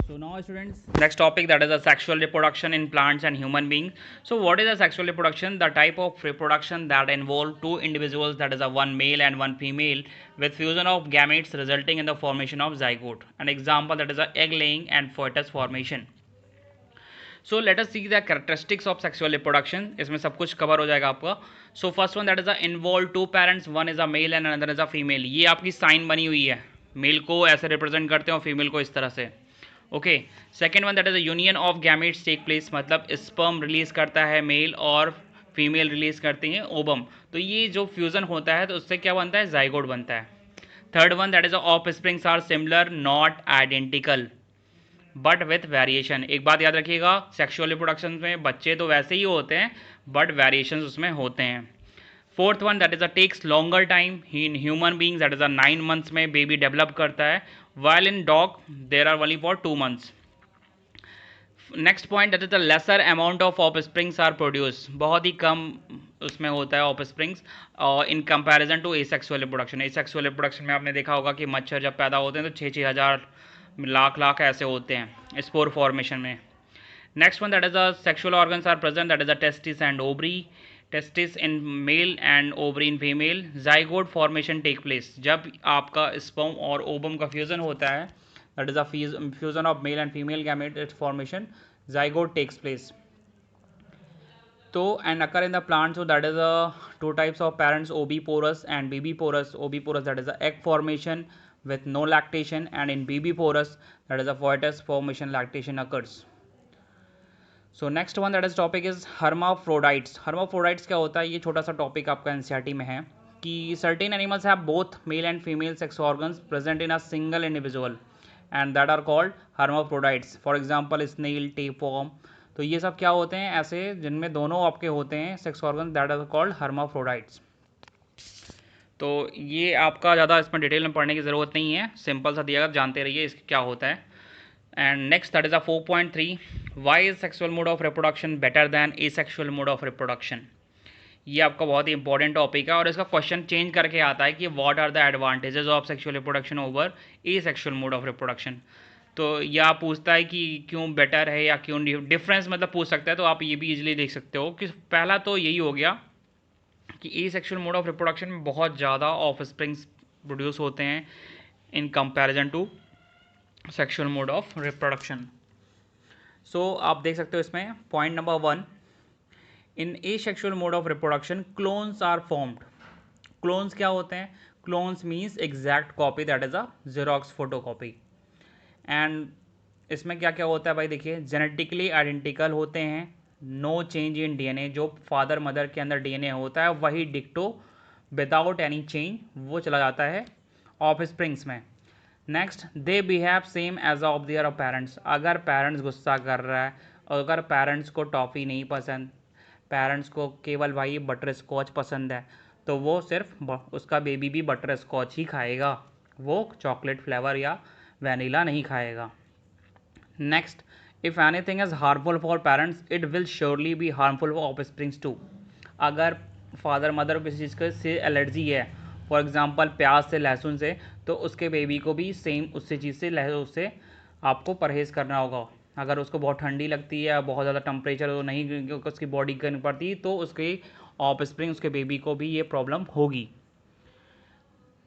So now students, next topic, that is a sexual reproduction in plants and human beings. So what is a sexual reproduction? The type of reproduction that involve two individuals, that is a one male and one female, with fusion of gametes resulting in the formation of zygote. An example, that is a egg laying and fetus formation. So let us see the characteristics of sexual reproduction. इसमें सब कुछ cover हो जाएगा आपका. So first one, that is a involve two parents, one is a male and another is a female. ये आपकी sign बनी हुई है, मेल को ऐसे रिप्रेजेंट करते हैं और फीमेल को इस तरह से. Okay. Second one, that is a union of gametes take place, मतलब स्पर्म रिलीज करता है मेल और फीमेल रिलीज करती हैं ओबम. तो ये जो फ्यूजन होता है तो उससे क्या बनता है, जाइगोट बनता है. Third one, that is offsprings are similar not identical but with variation. एक बात याद रखिएगा, सेक्सुअल रिप्रोडक्शन में बच्चे तो वैसे ही होते हैं बट वेरिएशन उसमें होते हैं. Fourth one, that is a takes longer time in human beings, that is a 9 months में बेबी डेवलप करता है, while in dog there are only for 2 months. Next point, that is the lesser amount of offsprings are produce, बहुत ही कम उसमें होता है offsprings in comparison to asexual reproduction. Asexual reproduction में आपने देखा होगा कि मच्छर जब पैदा होते हैं तो 6,000 लाख लाख ऐसे होते हैं स्पोर फॉर्मेशन में. Next one, that is the sexual organs are present, that is the testis and ovary. Testis in male and ovary in female. Zygote formation take place, जब आपका स्पर्म और ओबम का फ्यूजन होता है, that is a fusion of male and female gamete formation, zygote takes place. So and occur in the plant, so that is a two types of parents, oviporous and viviporous. Oviporous, that is a egg formation with no lactation, and in viviporous, that is a fetus formation, lactation occurs. So next one, that is topic is hermaphrodites. Hermaphrodites क्या होता है, ये छोटा सा topic आपका NCERT में है कि certain animals have both male and female sex organs present in a single individual and that are called hermaphrodites. For example, snail, tapeworm. तो ये सब क्या होते हैं, ऐसे जिनमें दोनों आपके होते हैं sex organ, that are called hermaphrodites. तो ये आपका ज़्यादा इसमें डिटेल में पढ़ने की ज़रूरत नहीं है, सिंपल सा दिया, जानते रहिए इसका क्या होता है. And next, that is a 4.3, why is sexual mode of reproduction better than asexual mode of reproduction. ये आपका बहुत ही इंपॉर्टेंट टॉपिक है और इसका क्वेश्चन चेंज करके आता है कि what are the advantages of sexual reproduction over A sexual mode of reproduction. तो यह पूछता है कि क्यों बेटर है या क्यों डिफरेंस, मतलब पूछ सकता है. तो आप ये भी इजीली देख सकते हो कि पहला तो यही हो गया कि a sexual mode of reproduction में बहुत ज़्यादा ऑफ स्प्रिंग्स प्रोड्यूस होते हैं in comparison to sexual mode of reproduction. So आप देख सकते हो इसमें point number 1, in asexual mode of reproduction clones are formed. clones क्या होते हैं, clones means exact copy, that is a xerox photocopy. and इसमें क्या क्या होता है भाई, देखिए जेनेटिकली आइडेंटिकल होते हैं, नो चेंज इन डीएनए, जो फादर मदर के अंदर डीएनए होता है वही डिक्टो विदाउट एनी चेंज वो चला जाता है ऑफ स्प्रिंग्स में. Next, they behave same as of their parents. अगर पेरेंट्स गुस्सा कर रहा है और अगर पेरेंट्स को टॉफ़ी नहीं पसंद, पेरेंट्स को केवल भाई बटर स्कॉच पसंद है, तो वो सिर्फ उसका बेबी भी बटर स्कॉच ही खाएगा, वो चॉकलेट फ्लेवर या वैनिला नहीं खाएगा. Next, if anything is harmful for parents it will surely be harmful for offsprings too. अगर फादर मदर को किसी चीज़ के से एलर्जी है, फॉर एग्जांपल प्याज से, लहसुन से, तो उसके बेबी को भी सेम उससे चीज़ से उससे आपको परहेज़ करना होगा. अगर उसको बहुत ठंडी लगती है या बहुत ज़्यादा टेम्परेचर तो नहीं उसकी बॉडी करनी पड़ती, तो उसके ऑफ स्प्रिंग उसके बेबी को भी ये प्रॉब्लम होगी.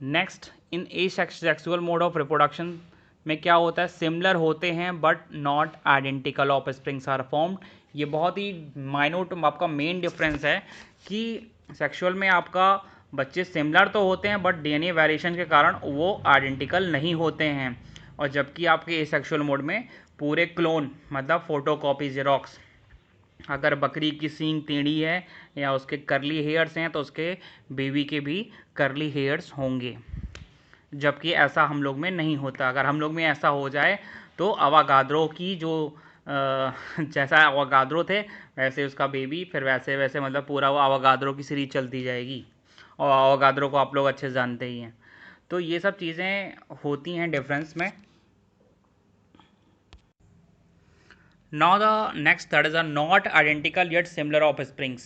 Next, in asexual mode of reproduction में क्या होता है, सिमिलर होते हैं but not identical offsprings are formed. ये बहुत ही माइन्यूट आपका मेन डिफरेंस है कि सेक्सुअल में आपका बच्चे सिमिलर तो होते हैं बट डीएनए वेरिएशन के कारण वो आइडेंटिकल नहीं होते हैं, और जबकि आपके एसेक्सुअल मोड में पूरे क्लोन, मतलब फोटोकॉपी जेरोक्स. अगर बकरी की सींग टेढ़ी है या उसके करली हेयर्स हैं तो उसके बेबी के भी करली हेयर्स होंगे, जबकि ऐसा हम लोग में नहीं होता. अगर हम लोग में ऐसा हो जाए तो अवागाद्रो की जो जैसा अवागाद्रो थे वैसे उसका बेबी, फिर वैसे वैसे मतलब पूरा वो अवागाद्रो की सीरीज चलती जाएगी, और अवागाद्रो को आप लोग अच्छे से जानते ही हैं. तो ये सब चीज़ें होती हैं डिफरेंस में. Now the next, that is a not identical yet similar offsprings.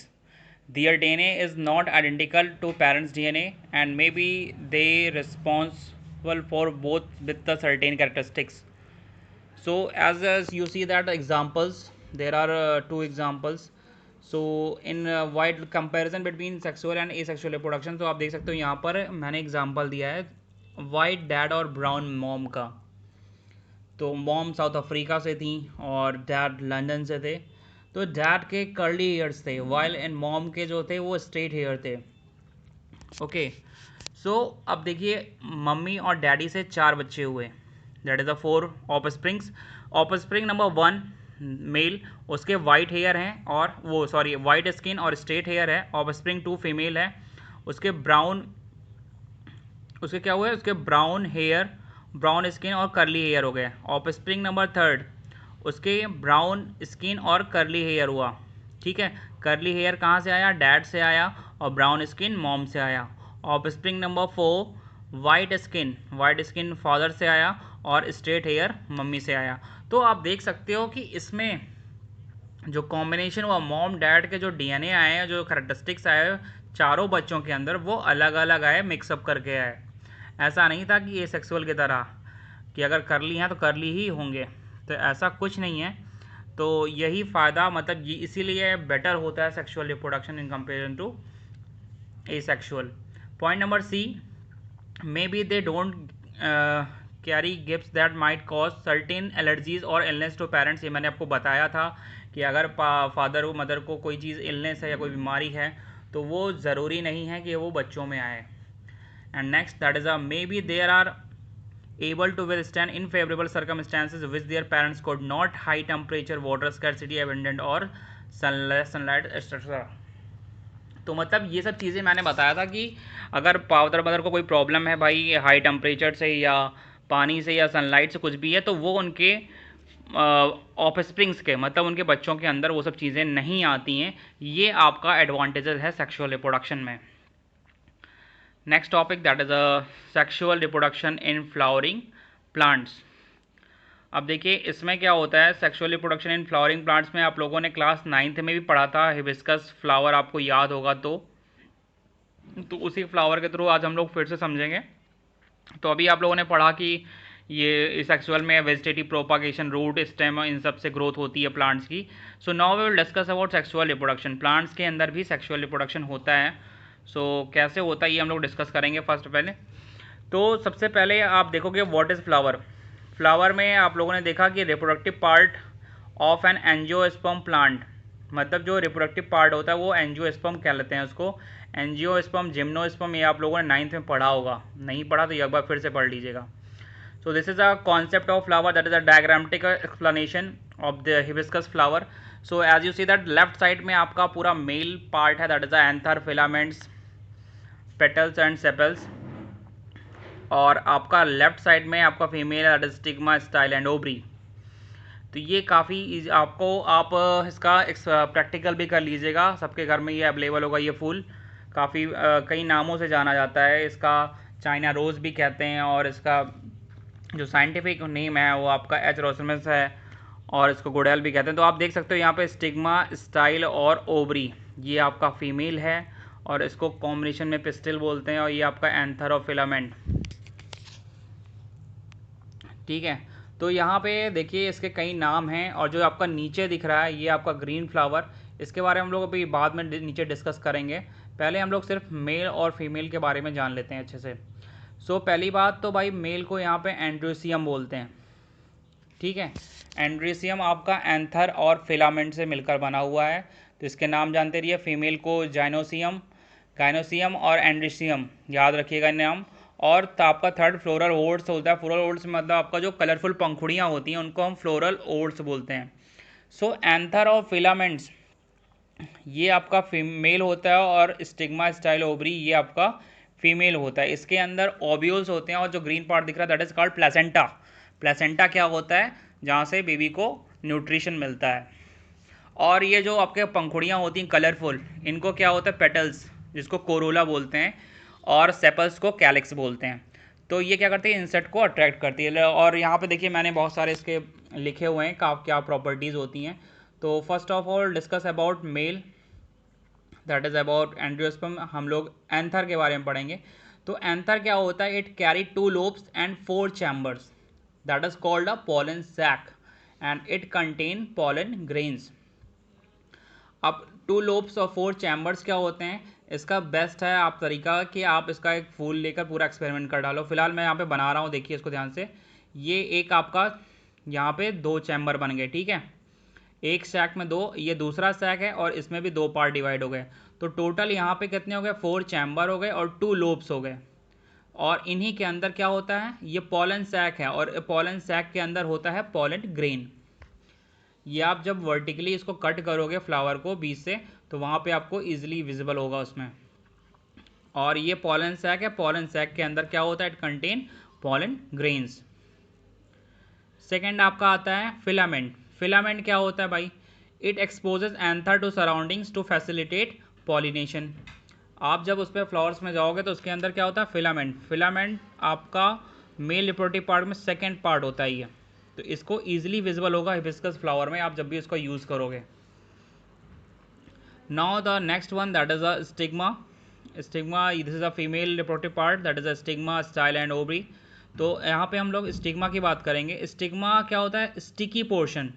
Their DNA is not identical to parents' DNA and maybe they responsible for both with the certain characteristics. So as you see that examples, there are two examples. So in wide comparison between sexual and asexual reproduction, तो आप देख सकते हो यहाँ पर मैंने example दिया है वाइट डैड और ब्राउन मॉम का। तो मॉम साउथ अफ्रीका से थी और डैड लंदन से थे। तो डैड के कर्ली हेयर्स थे वाइल एंड मॉम के जो थे वो स्ट्रेट हेयर थे। ओके, सो अब देखिए मम्मी और डैडी से 4 बच्चे हुए, that is the 4 offsprings. Offspring number 1 male, उसके वाइट हेयर हैं और वो सॉरी वाइट स्किन और स्ट्रेट हेयर है। ऑफस्प्रिंग 2 फीमेल है, उसके ब्राउन, उसके क्या हुआ है, उसके ब्राउन हेयर, ब्राउन स्किन और करली हेयर हो गए। ऑफस्प्रिंग नंबर 3 उसके ब्राउन स्किन और करली हेयर हुआ। ठीक है, करली हेयर कहाँ से आया, डैड से आया, और ब्राउन स्किन मॉम से आया। Offspring number 4 white skin father से आया और स्ट्रेट हेयर मम्मी से आया। तो आप देख सकते हो कि इसमें जो कॉम्बिनेशन हुआ मॉम डैड के जो डीएनए आए हैं, जो करेक्टरिस्टिक्स आए चारों बच्चों के अंदर, वो अलग अलग आए, मिक्सअप करके आए। ऐसा नहीं था कि ये सेक्सुअल की तरह कि अगर करली हैं तो करली ही होंगे, तो ऐसा कुछ नहीं है। तो यही फ़ायदा, मतलब ये इसीलिए बेटर होता है sexual reproduction in comparison to asexual. Point number C, maybe they don't carry gifts that might cause certain allergies or illness to parents। ये मैंने आपको बताया था कि अगर फादर और मदर को कोई चीज़ इलनेस है या कोई बीमारी है तो वो ज़रूरी नहीं है कि वो बच्चों में आए। And next that is may be there are able to withstand unfavorable circumstances which their parents could not, high temperature, water scarcity, abundant or sunlight etc। तो मतलब ये सब चीज़ें मैंने बताया था कि अगर फादर मदर को कोई प्रॉब्लम है भाई हाई टेम्परेचर से या पानी से या सनलाइट से कुछ भी है, तो वो उनके ऑफस्प्रिंग्स के, मतलब उनके बच्चों के अंदर वो सब चीज़ें नहीं आती हैं। ये आपका एडवांटेजेस है सेक्सुअल रिप्रोडक्शन में। Next topic that is a sexual reproduction in flowering plants. अब देखिए इसमें क्या होता है, sexual reproduction in flowering plants में आप लोगों ने क्लास 9th में भी पढ़ा था, हिबिस्कस फ्लावर आपको याद होगा तो उसी फ्लावर के थ्रू आज हम लोग फिर से समझेंगे। तो अभी आप लोगों ने पढ़ा कि ये सेक्सुअल में वेजिटेटिव प्रोपागेशन, रूट, स्टेम, इन सब से ग्रोथ होती है प्लांट्स की। So now we will discuss about sexual reproduction. Plants के अंदर भी सेक्सुअल रिप्रोडक्शन होता है। सो कैसे होता है ये हम लोग डिस्कस करेंगे फर्स्ट पहले। तो सबसे पहले आप देखोगे व्हाट इज़ फ्लावर। फ्लावर में आप लोगों ने देखा कि reproductive part of an angiosperm plant, मतलब जो रिप्रोडक्टिव पार्ट होता है वो एंजियोस्पर्म कहलाते हैं उसको। एंजियोस्पर्म, जिम्नोस्पर्म, ये आप लोगों ने 9th में पढ़ा होगा, नहीं पढ़ा तो एक बार फिर से पढ़ लीजिएगा। So this is a concept of flower, that is a diagrammatic explanation of the hibiscus flower. So as you see that left side में आपका पूरा मेल पार्ट है, that is a anther, filaments, petals and sepals. और आपका left side में आपका female है, stigma, style and ovary. तो ये काफ़ी आपको आप इसका प्रैक्टिकल भी कर लीजिएगा, सबके घर में ये अवेलेबल होगा। ये फूल काफ़ी कई नामों से जाना जाता है, इसका चाइना रोज़ भी कहते हैं और इसका जो साइंटिफिक नेम है वो आपका एच रोसमस है, और इसको गुड़ैल भी कहते हैं। तो आप देख सकते हो यहाँ पे स्टिग्मा, स्टाइल और ओवरी, ये आपका फीमेल है और इसको कॉम्बिनेशन में पिस्टिल बोलते हैं, और ये आपका एंथर और फिलामेंट। ठीक है, तो यहाँ पे देखिए इसके कई नाम हैं, और जो आपका नीचे दिख रहा है ये आपका ग्रीन फ्लावर, इसके बारे में हम लोग अभी बाद में नीचे डिस्कस करेंगे। पहले हम लोग सिर्फ मेल और फीमेल के बारे में जान लेते हैं अच्छे से। सो पहली बात तो भाई मेल को यहाँ पे एंड्रोसियम बोलते हैं। ठीक है, एंड्रोसियम आपका एंथर और फिलामेंट से मिलकर बना हुआ है, तो इसके नाम जानते रहिए। फीमेल को जाइनोसियम, गाइनोसियम और एंड्रोसियम, याद रखिएगा नाम। और तो आपका थर्ड फ्लोरल ओड्स होता है। फ्लोरल ओड्स मतलब आपका जो कलरफुल पंखुड़ियाँ होती हैं उनको हम फ्लोरल ओड्स बोलते हैं। सो एंथर और फिलामेंट्स ये आपका फीमेल होता है, और स्टिग्मा, स्टाइल, ओवरी ये आपका फीमेल होता है। इसके अंदर ओव्यूल्स होते हैं, और जो ग्रीन पार्ट दिख रहा है that is called placenta. Placenta क्या होता है, जहाँ से बेबी को न्यूट्रिशन मिलता है। और ये जो आपके पंखुड़ियाँ होती हैं कलरफुल, इनको क्या होता है, पेटल्स, जिसको कोरोला बोलते हैं, और सेपल्स को कैलिक्स बोलते हैं। तो ये क्या करती है, इंसेक्ट को अट्रैक्ट करती है। और यहाँ पे देखिए मैंने बहुत सारे इसके लिखे हुए हैं क्या प्रॉपर्टीज़ होती हैं। तो first of all discuss about male, that is about androsperm. हम लोग एंथर के बारे में पढ़ेंगे। तो एंथर क्या होता है, it carry 2 lobes and 4 chambers. that is called a pollen sac and it contain pollen grains. अब 2 lobes और 4 chambers क्या होते हैं, इसका बेस्ट है आप तरीका कि आप इसका एक फूल लेकर पूरा एक्सपेरिमेंट कर डालो। फिलहाल मैं यहाँ पे बना रहा हूँ, देखिए इसको ध्यान से। ये एक आपका यहाँ पे 2 चैम्बर बन गए, ठीक है। एक सैक में 2, ये दूसरा सैक है और इसमें भी 2 पार्ट डिवाइड हो गए। तो टोटल यहाँ पे कितने हो गए, 4 चैम्बर हो गए और 2 लोब्स हो गए। और इन्हीं के अंदर क्या होता है, ये पॉलन सैक है और पॉलन सैक के अंदर होता है पॉलन ग्रेन। ये आप जब वर्टिकली इसको कट करोगे फ्लावर को बीच से, तो वहाँ पे आपको इजीली विजिबल होगा उसमें। और ये पॉलन सैक है, पॉलन सैक के अंदर क्या होता है, it contain pollen grains. Second आपका आता है फिलामेंट। फिलामेंट क्या होता है भाई, it exposes anther to surroundings to facilitate pollination. आप जब उस पर फ्लावर्स में जाओगे तो उसके अंदर क्या होता है, फिलामेंट। फिलामेंट आपका मेल रिप्रोडक्टिव पार्ट में सेकेंड पार्ट होता है ये, तो इसको ईजिली विजिबल होगा हिबिस्कस फ्लावर में आप जब भी इसको यूज़ करोगे। Now the next one that is a stigma. Stigma, this is a female reproductive part that is a stigma, style and ovary. तो यहाँ पे हम लोग स्टिग्मा की बात करेंगे। स्टिग्मा क्या होता है, sticky portion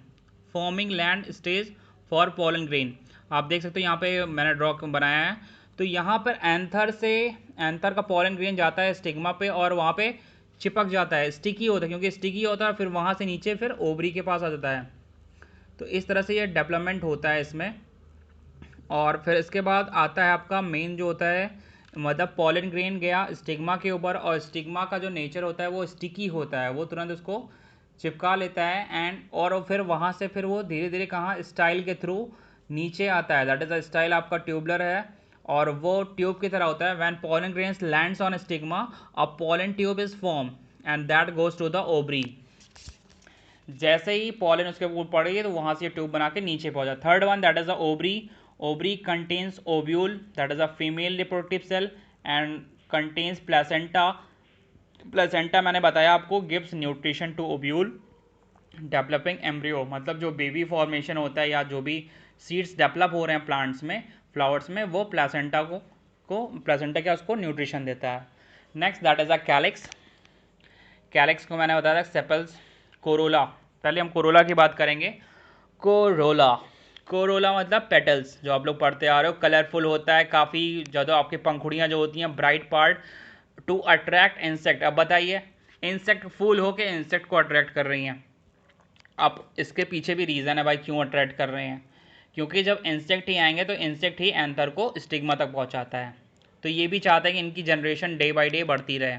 forming land stage for pollen grain. आप देख सकते हो यहाँ पे मैंने ड्रॉ बनाया है। तो यहाँ पर एंथर का पॉलन ग्रेन जाता है स्टिग्मा पे और वहाँ पे चिपक जाता है, स्टिकी होता है, क्योंकि स्टिकी होता है फिर वहाँ से नीचे फिर ओवरी के पास आ जाता है। तो इस तरह से ये डेवलपमेंट होता है इसमें। और फिर इसके बाद आता है आपका मेन जो होता है, मतलब पॉलन ग्रेन गया स्टिग्मा के ऊपर और स्टिग्मा का जो नेचर होता है वो स्टिकी होता है, वो तुरंत उसको चिपका लेता है एंड और फिर वहाँ से फिर वो धीरे धीरे कहाँ, स्टाइल के थ्रू नीचे आता है। दैट इज अ स्टाइल आपका ट्यूबलर है और वो ट्यूब की तरह होता है। When pollen grains lands on stigma a pollen tube is form and that goes to the ovary. जैसे ही पॉलन उसके ऊपर पड़ेगी तो वहाँ से ये ट्यूब बना के नीचे पहुँचा। Third one that is a ovary. Ovary contains ovule that is a female reproductive cell and contains placenta. Placenta मैंने बताया आपको gives nutrition to ovule developing embryo, मतलब जो बेबी फॉर्मेशन होता है या जो भी सीड्स डेवलप हो रहे हैं प्लांट्स में, फ्लावर्स में, वो प्लेसेंटा को प्लेसेंटा क्या उसको न्यूट्रिशन देता है। Next that is a calyx. Calyx को मैंने बताया था सेपल्स। कोरोला, पहले हम कोरोला की बात करेंगे। कोरोला, कोरोला मतलब पेटल्स, जो आप लोग पढ़ते आ रहे हो, कलरफुल होता है काफ़ी ज़्यादा। आपकी पंखुड़ियाँ जो होती हैं bright part two attract insect. अब बताइए, इंसेक्ट फूल होके इंसेक्ट को अट्रैक्ट कर रही हैं। अब इसके पीछे भी रीज़न है भाई क्यों अट्रैक्ट कर रहे हैं, क्योंकि जब इंसेक्ट ही आएंगे तो इंसेक्ट ही एंथर को स्टिग्मा तक पहुंचाता है। तो ये भी चाहता है कि इनकी जनरेशन डे बाय डे बढ़ती रहे।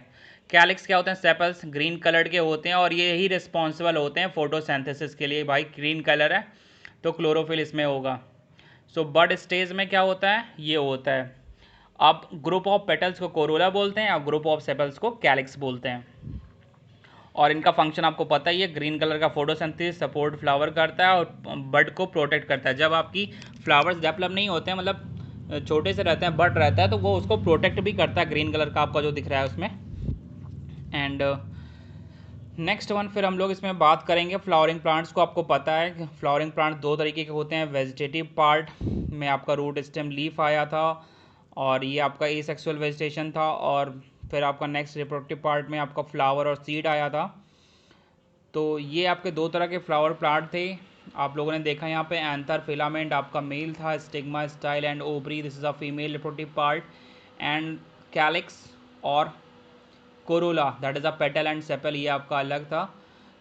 कैलिक्स क्या होते हैं, सेपल्स, ग्रीन कलर के होते हैं और ये ही रिस्पॉन्सिबल होते हैं फोटोसिंथेसिस के लिए। भाई ग्रीन कलर है तो क्लोरोफिल इसमें होगा। सो बड स्टेज में क्या होता है, ये होता है। अब ग्रुप ऑफ पेटल्स को कोरोला बोलते हैं और ग्रुप ऑफ सेपल्स को कैलिक्स बोलते हैं। और इनका फंक्शन आपको पता ही है, ग्रीन कलर का फोटोसिंथेसिस सपोर्ट फ्लावर करता है और बड को प्रोटेक्ट करता है। जब आपकी फ्लावर्स डेवलप नहीं होते हैं, मतलब छोटे से रहते हैं, बड रहता है, तो वो उसको प्रोटेक्ट भी करता है, ग्रीन कलर का आपका जो दिख रहा है उसमें। एंड नेक्स्ट वन फिर हम लोग इसमें बात करेंगे फ्लावरिंग प्लांट्स को। आपको पता है कि फ्लावरिंग प्लांट 2 तरीके के होते हैं। वेजिटेटिव पार्ट में आपका रूट स्टेम लीफ आया था और ये आपका एसेक्सुअल वेजिटेशन था, और फिर आपका नेक्स्ट रिप्रोडक्टिव पार्ट में आपका फ्लावर और सीड आया था। तो ये आपके 2 तरह के फ्लावर प्लांट थे। आप लोगों ने देखा यहाँ पे एंथर फिलामेंट आपका मेल था, stigma, style and ovary, this is a female reproductive part, and calyx और corolla that is a petal and sepal, ये आपका अलग था।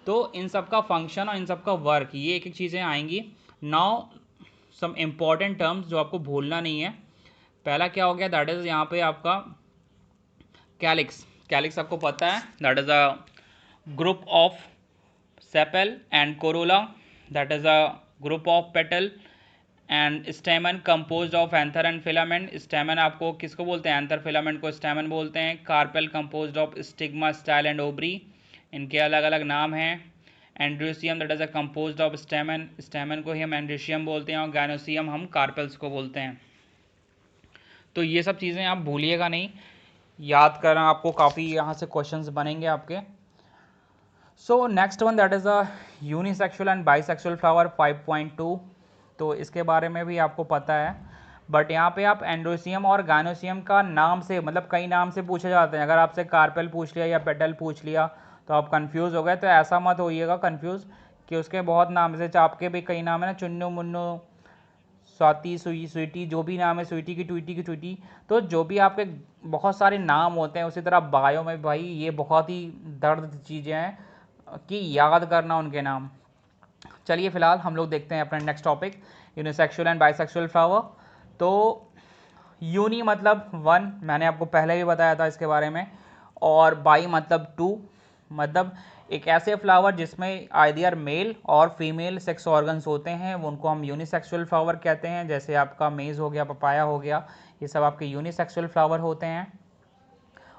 तो इन सब का फंक्शन और इन सब का वर्क, ये एक एक चीज़ें आएंगी। नाउ सम इम्पॉर्टेंट टर्म्स जो आपको भूलना नहीं है। पहला क्या हो गया, दैट इज़ यहाँ पे आपका कैलिक्स। कैलिक्स आपको पता है that is a group of sepal and Corolla, that is a group of petal and स्टेमन composed of anther and filament. स्टेमन आपको किसको बोलते हैं, एंथर, फिलामेंट को स्टेमन बोलते हैं। Carpel composed of stigma, style and ovary, इनके अलग अलग नाम हैं। Androecium that is a composed of स्टेमन, स्टेमन को ही हम एंड्रोसियम बोलते हैं और गायनोसियम हम कार्पेल्स को बोलते हैं। तो ये सब चीज़ें आप भूलिएगा नहीं, याद करना, आपको काफ़ी यहाँ से क्वेश्चंस बनेंगे आपके। So next one that is a unisexual and bisexual flower 5.2। तो इसके बारे में भी आपको पता है, बट यहाँ पे आप एंड्रोसियम और गायनोसियम का नाम से, मतलब कई नाम से पूछे जाते हैं। अगर आपसे कार्पेल पूछ लिया या पेटल पूछ लिया तो आप कंफ्यूज हो गए, तो ऐसा मत होइएगा कंफ्यूज कि उसके बहुत नाम, जैसे आपके भी कई नाम है ना, चुन्नू मुन्नू, स्वाति, स्वीटी, जो भी नाम है, स्वीटी की ट्वीटी, तो जो भी आपके बहुत सारे नाम होते हैं, उसी तरह बायो में भाई ये बहुत ही दर्द चीज़ें हैं कि याद करना उनके नाम। चलिए फिलहाल हम लोग देखते हैं अपना next topic, unisexual and bisexual flower. तो यूनी मतलब वन, मैंने आपको पहले भी बताया था इसके बारे में, और बाई मतलब टू, मतलब एक ऐसे फ्लावर जिसमें आइदर मेल और फीमेल सेक्स ऑर्गन्स होते हैं, उनको हम यूनिसेक्सुअल फ्लावर कहते हैं। जैसे आपका मेज हो गया, पपाया हो गया, ये सब आपके यूनिसेक्सुअल फ्लावर होते हैं।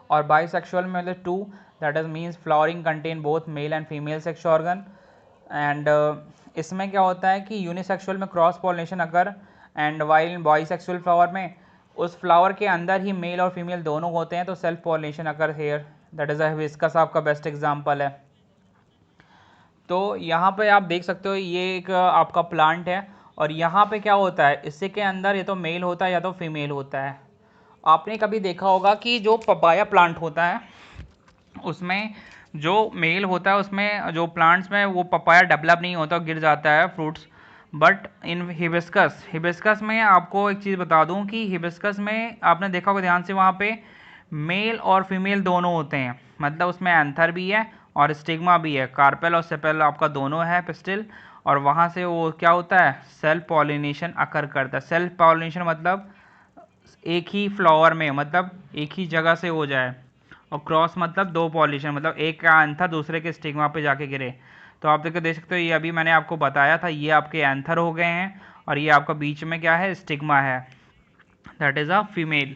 और बाइसेक्सुअल में मतलब two, that is means flowering contain both male and female sex organ. And इसमें क्या होता है कि यूनिसेक्सुअल में क्रॉस पॉलिनेशन अगर, एंड वाइल बाइसेक्सुअल फ्लावर में उस फ्लावर के अंदर ही मेल और फीमेल दोनों होते हैं, तो self pollination occur here, that is hibiscus आपका बेस्ट एग्जांपल है। तो यहाँ पे आप देख सकते हो ये एक आपका प्लांट है, और यहाँ पे क्या होता है, इसी के अंदर या तो मेल होता है या तो फीमेल होता है। आपने कभी देखा होगा कि जो पपाया प्लांट होता है उसमें जो मेल होता है, उसमें जो प्लांट्स में वो पपाया डेवलप नहीं होता, गिर जाता है फ्रूट्स। बट इन हिबिस्कस में आपको एक चीज़ बता दूं कि हिबिस्कस में आपने देखा होगा ध्यान से, वहाँ पे मेल और फीमेल दोनों होते हैं, मतलब उसमें एंथर भी है और स्टिग्मा भी है, कार्पेल और सेपेल आपका दोनों है, पिस्टिल। और वहाँ से वो क्या होता है, सेल्फ पॉलिनेशन अकर करता है। सेल्फ पॉलिनेशन मतलब एक ही फ्लावर में, मतलब एक ही जगह से हो जाए। और क्रॉस मतलब दो पॉलिनेशन, मतलब एक का एंथर दूसरे के स्टिग्मा पे जाके गिरे। तो आप देख सकते हो, ये अभी मैंने आपको बताया था, ये आपके एंथर हो गए हैं और ये आपका बीच में क्या है, स्टिग्मा है, दैट इज अ फीमेल।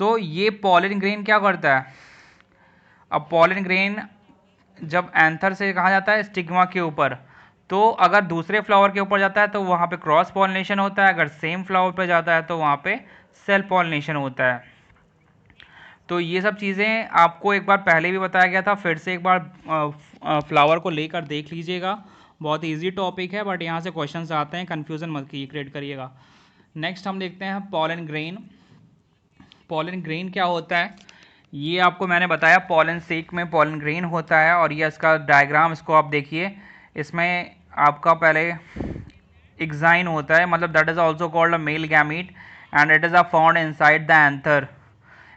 सो ये पॉलिन ग्रेन क्या करता है, अब पॉलिन ग्रेन जब एंथर से कहा जाता है स्टिग्मा के ऊपर, तो अगर दूसरे फ्लावर के ऊपर जाता है तो वहाँ पे क्रॉस पॉलिनेशन होता है, अगर सेम फ्लावर पे जाता है तो वहाँ पे सेल्फ पॉलिनेशन होता है। तो ये सब चीज़ें आपको एक बार पहले भी बताया गया था, फिर से एक बार फ्लावर को लेकर देख लीजिएगा। बहुत इजी टॉपिक है, बट यहाँ से क्वेश्चंस आते हैं, कन्फ्यूज़न मत क्रिएट करिएगा। नेक्स्ट हम देखते हैं पॉलन ग्रेन। पॉलन ग्रेन क्या होता है, ये आपको मैंने बताया, पॉलन सेक में पॉलन ग्रेन होता है, और ये इसका डायग्राम, इसको आप देखिए, इसमें आपका पहले एक्साइन होता है, मतलब that is also called a male gamete, and it is a found inside the anther,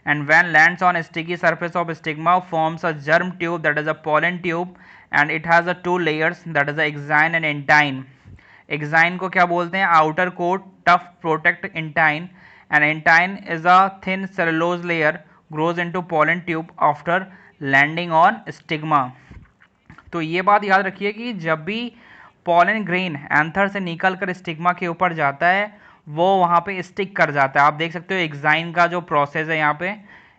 and when lands on a sticky surface of stigma forms a germ tube, that is a pollen tube, and it has a two layers, that is a exine and intine. Exine को क्या बोलते हैं, outer coat tough protect intine, and intine is a thin cellulose layer grows into pollen tube after landing on stigma. तो ये बात याद रखिए कि जब भी पॉलन ग्रेन एंथर से निकल कर स्टिग्मा के ऊपर जाता है, वो वहाँ पे स्टिक कर जाता है। आप देख सकते हो एक्साइन का जो प्रोसेस है, यहाँ पे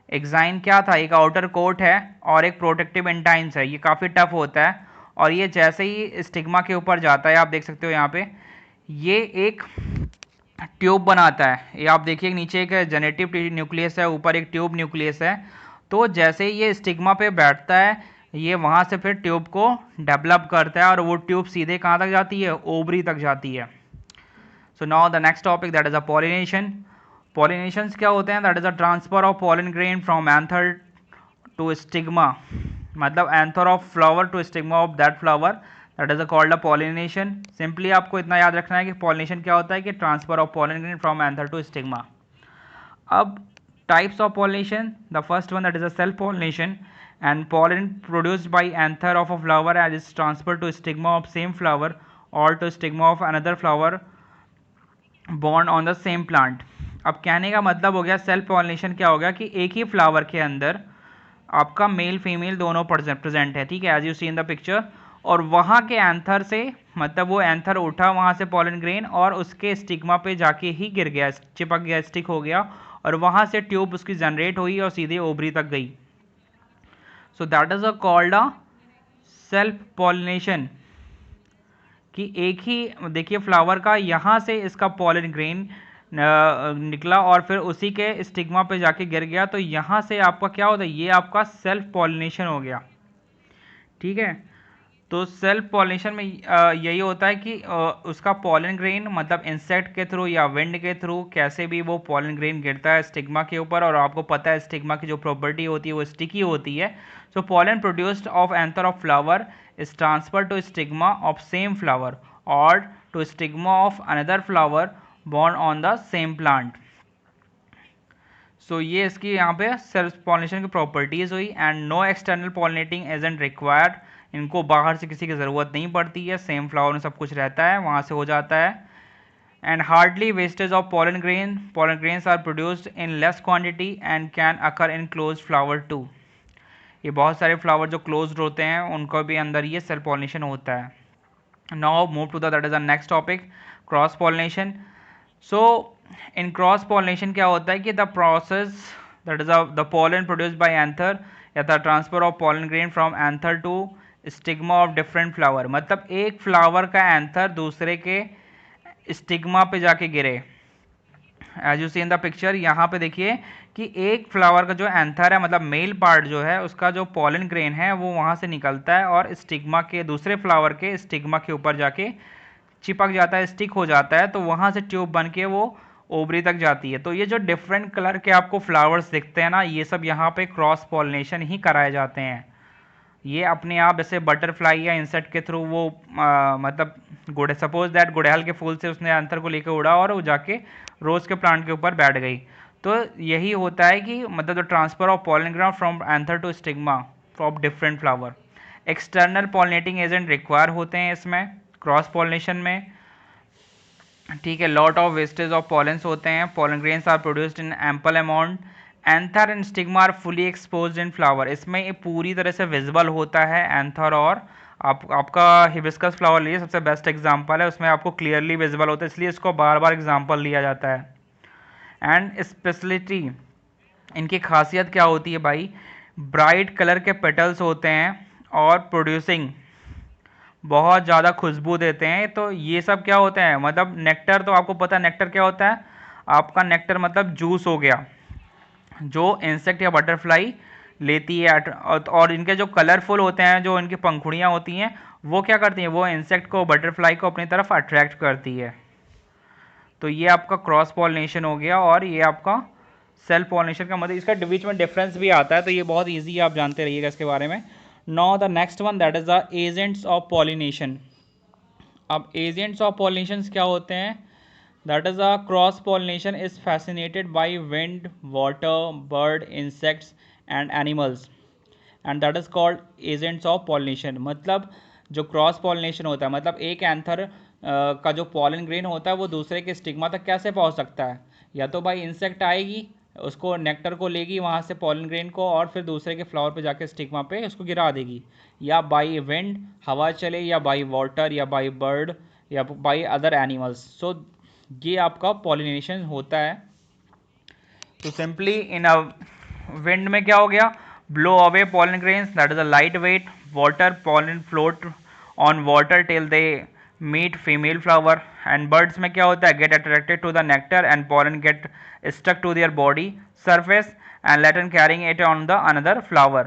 एक्साइन क्या था, एक आउटर कोट है और एक प्रोटेक्टिव एंटाइन्स है, ये काफ़ी टफ होता है, और ये जैसे ही स्टिग्मा के ऊपर जाता है, आप देख सकते हो यहाँ पे ये एक ट्यूब बनाता है। ये आप देखिए नीचे एक जेनेटिव न्यूक्लियस है, ऊपर एक ट्यूब न्यूक्लियस है। तो जैसे ही ये स्टिग्मा पे बैठता है, ये वहाँ से फिर ट्यूब को डेवलप करता है, और वो ट्यूब सीधे कहाँ तक जाती है, ओवरी तक जाती है। So now the next topic, that is a pollination. Pollinations क्या होते हैं, that is a transfer of pollen grain from anther to stigma, मतलब anther of flower to stigma of that flower, that is called a pollination. Simply आपको इतना याद रखना है कि पॉलिनेशन क्या होता है, कि transfer of pollen grain from anther to stigma. अब types of pollination, the first one that is a self pollination, and pollen produced by anther of a flower as is transferred to stigma of same flower or to stigma of another flower born on the same plant. अब कहने का मतलब हो गया self pollination क्या हो गया, कि एक ही फ्लावर के अंदर आपका मेल फीमेल दोनों प्रेजेंट है, ठीक है, as you see in the picture, और वहाँ के एंथर से, मतलब वो एंथर उठा वहाँ से पॉलन ग्रेन और उसके स्टिग्मा पे जाके ही गिर गया, चिपक गया, स्टिक हो गया, और वहाँ से ट्यूब उसकी जनरेट हुई और सीधे ओवरी तक गई। So that is a called a self pollination, कि एक ही देखिए फ्लावर का यहाँ से इसका पॉलन ग्रेन निकला और फिर उसी के स्टिग्मा पे जाके गिर गया, तो यहाँ से आपका क्या होता है, ये आपका सेल्फ पॉलिनेशन हो गया, ठीक है। तो सेल्फ पॉलिनेशन में यही होता है कि उसका पॉलन ग्रेन मतलब इंसेक्ट के थ्रू या विंड के थ्रू कैसे भी वो पॉलन ग्रेन गिरता है स्टिग्मा के ऊपर, और आपको पता है स्टिग्मा की जो प्रॉपर्टी होती है वो स्टिकी होती है. So pollen produced of anther of flower is transfer to stigma of same flower और to stigma of another flower born on the same plant. So ये इसकी यहाँ पे सेल्फ पॉलिनेशन की प्रॉपर्टीज हुई. And no external pollinating agent required, इनको बाहर से किसी की ज़रूरत नहीं पड़ती है, सेम फ्लावर में सब कुछ रहता है, वहाँ से हो जाता है. And hardly wastage of pollen grains are produced in less quantity and can occur in close flower too. ये बहुत सारे फ्लावर जो क्लोज्ड होते हैं उनको भी अंदर ये सेल्फ पॉलिनेशन होता है. Now move to that is the next topic, cross pollination. So in cross pollination क्या होता है कि the process that is the pollen produced by anther या the transfer of pollen grain from anther to stigma of different flower. मतलब एक flower का anther दूसरे के स्टिग्मा पे जाके गिरे. As you see in the picture, यहाँ पे देखिए कि एक फ्लावर का जो एंथर है मतलब मेल पार्ट जो है उसका जो पॉलन ग्रेन है वो वहाँ से निकलता है और स्टिग्मा के दूसरे फ्लावर के स्टिग्मा के ऊपर जाके चिपक जाता है, स्टिक हो जाता है, तो वहाँ से ट्यूब बन के वो ओवरी तक जाती है. तो ये जो डिफरेंट कलर के आपको फ्लावर्स दिखते हैं ना, ये सब यहाँ पे क्रॉस पॉलिनेशन ही कराए जाते हैं. ये अपने आप जैसे बटरफ्लाई या इंसेक्ट के थ्रू वो मतलब सपोज दैट गुड़हल के फूल से उसने अंतर को लेकर उड़ा और वो जाके रोज के प्लांट के ऊपर बैठ गई. तो यही होता है कि मतलब the transfer of pollen grain from anther to stigma of different flower. External pollinating agent require होते हैं इसमें क्रॉस पॉलिनेशन में. ठीक है, lot of wastage of pollens होते हैं. Pollen grains are produced in ample amount. Anther and stigma are fully exposed in flower. इसमें ये पूरी तरह से विजिबल होता है एंथर. और आपका हिबिस्कस फ्लावर लीजिए, सबसे बेस्ट एग्जांपल है, उसमें आपको क्लियरली विजिबल होता है, इसलिए इसको बार बार एग्जांपल लिया जाता है. एंड स्पेशलिटी, इनकी खासियत क्या होती है भाई, ब्राइट कलर के पेटल्स होते हैं और प्रोड्यूसिंग बहुत ज़्यादा खुशबू देते हैं. तो ये सब क्या होते हैं, मतलब नेक्टर, तो आपको पता है नेक्टर क्या होता है. आपका नेक्टर मतलब जूस हो गया जो इंसेक्ट या बटरफ्लाई लेती है. और इनके जो कलरफुल होते हैं, जो इनकी पंखुड़ियाँ होती हैं, वो क्या करती हैं, वो इंसेक्ट को बटरफ्लाई को अपनी तरफ अट्रैक्ट करती है. तो ये आपका क्रॉस पॉलिनेशन हो गया. और ये आपका सेल्फ पॉलिनेशन का मतलब इसका बीच में डिफरेंस भी आता है, तो ये बहुत ईजी है, आप जानते रहिएगा इसके बारे में. Now the next one that is the agents of pollination. अब एजेंट्स ऑफ पॉलिनेशन क्या होते हैं, that is a cross pollination is fascinated by wind, water, bird, insects and animals, and that is called agents of pollination. मतलब जो cross pollination होता है, मतलब एक एंथर का जो पॉलन ग्रेन होता है वो दूसरे के स्टिग्मा तक कैसे पहुंच सकता है, या तो भाई इंसेक्ट आएगी उसको नेक्टर को लेगी वहाँ से पॉलन ग्रेन को और फिर दूसरे के फ्लावर पे जाके स्टिग्मा पे उसको गिरा देगी, या बाई विंड हवा चले, या बाई वाटर, या बाई बर्ड, या बाई अदर एनिमल्स. सो ये आपका पॉलिनेशन होता है. तो सिंपली इन अ विंड में क्या हो गया, blow away pollen grains, that is a light weight water pollen float on water till they meet female flower. And birds में क्या होता है, get attracted to the nectar and pollen get stuck to their body surface and later carrying it on the another flower.